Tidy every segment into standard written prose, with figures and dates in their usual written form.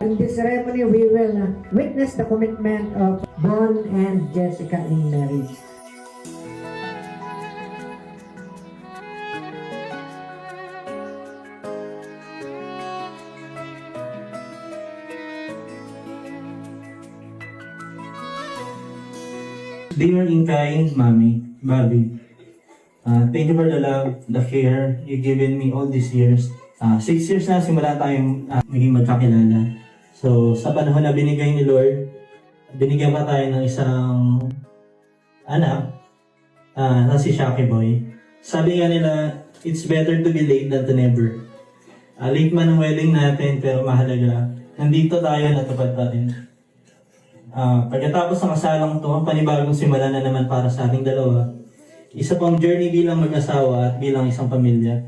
In this ceremony, we will witness the commitment of Bon and Jessica in marriage. Dear Inkay, Mami, Bobby, thank you for the love, the care you given me all these years. 6 years na simula tayong naging magkakilala. So, sa panahon na binigay ni Lord, binigyan pa tayo ng isang anak, na si Shaki Boy. Sabi nga nila, it's better to be late than to never. Late man ang wedding natin, pero mahalaga, nandito tayo, natupad pa rin. Pagkatapos ng kasalang to, panibagong simula na naman para sa ating dalawa. Isa pang journey bilang mag-asawa at bilang isang pamilya.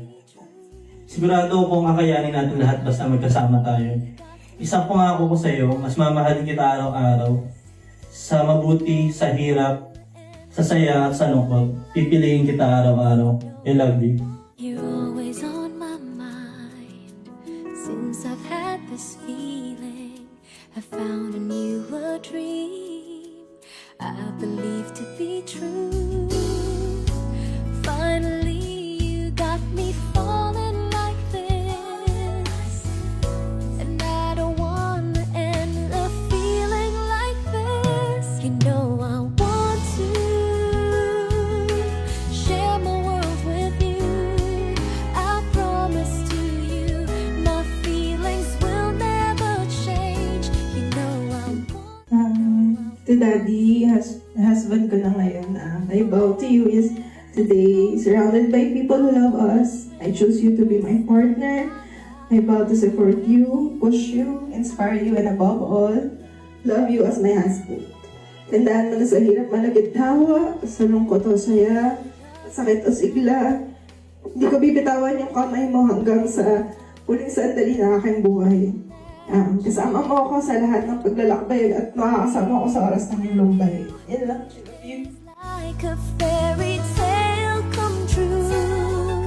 Sigurado kung kakayanin natin lahat basta magkasama tayo. Isang pangako ko sa iyo, mas mamahalin kita araw-araw. Sa mabuti, sa hirap, sa saya at sa lungkot. Pipiliin kita araw-araw. I love you. You're always on my mind. Since I've had this feeling, I found a newer dream I believe to be true. Finally, you got me falling like this, and I don't want to end a feeling like this. You know I want to share my world with you. I promise to you my feelings will never change. You know I want To Daddy, husband ko na ngayon, I vow to you is today, surrounded by people who love us, I choose you to be my partner. I vow to support you, push you, inspire you, and above all, love you as my husband. Tandaan mo na sa hirap man nagitawa, sa lungkot o saya, sakit o sigla, hindi ko bibitawan yung kamay mo hanggang sa huling sandali na aking buhay. Kasama mo ako sa lahat ng paglalakbay at makakasama ako sa oras ng lumbay. Yan lang. like a fairy tale come true.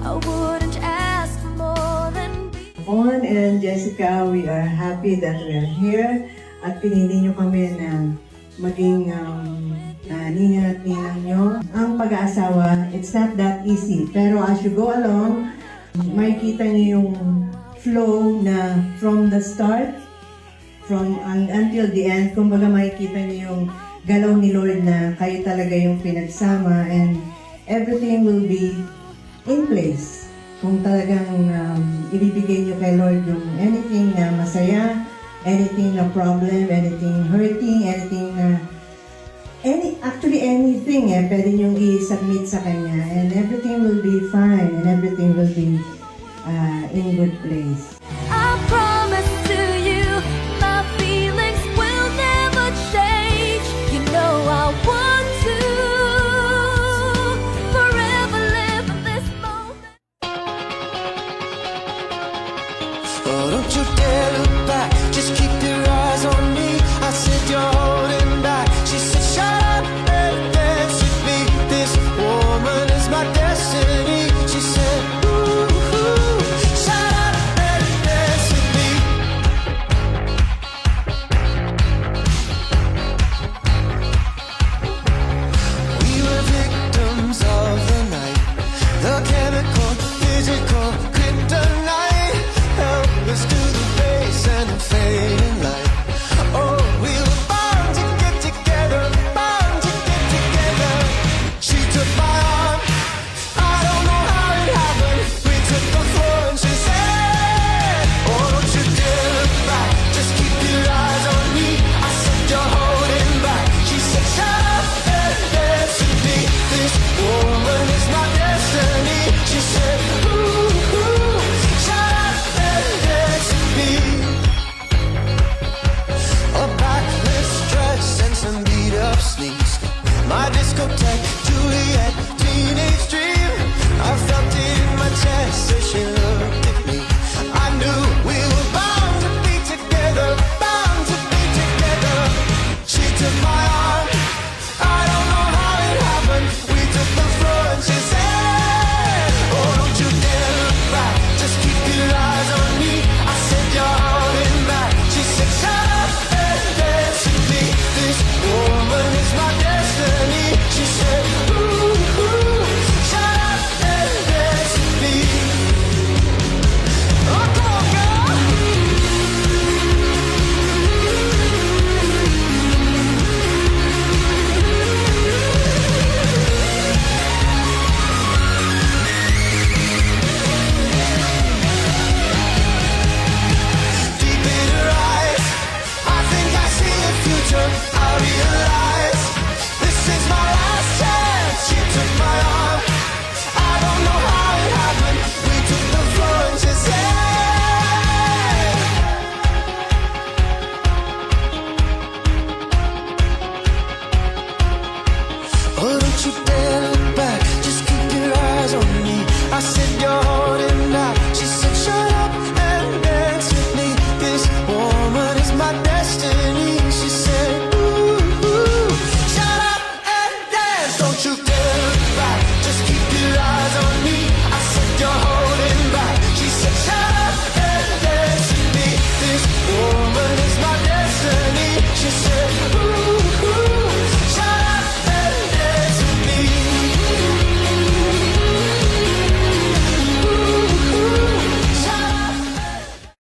I wouldn't ask more than Bon and Jessica, we are happy that we are here at pinili nyo kami na maging ninyo at ninang nyo. Ang pag-aasawa, it's not that easy. Pero as you go along, makikita nyo yung flow na from the start, until the end. Kumbaga makikita nyo yung galaw ni Lord na kayo talaga yung pinagsama and everything will be in place. Kung talagang ibibigay nyo kay Lord yung anything na masaya, anything na problem, anything hurting, anything na actually anything pwede nyong i-submit sa Kanya and everything will be fine and everything will be in good place. I promise to you my feelings will never change. You know I want to forever live in this moment. Oh, don't you dare look back, just keep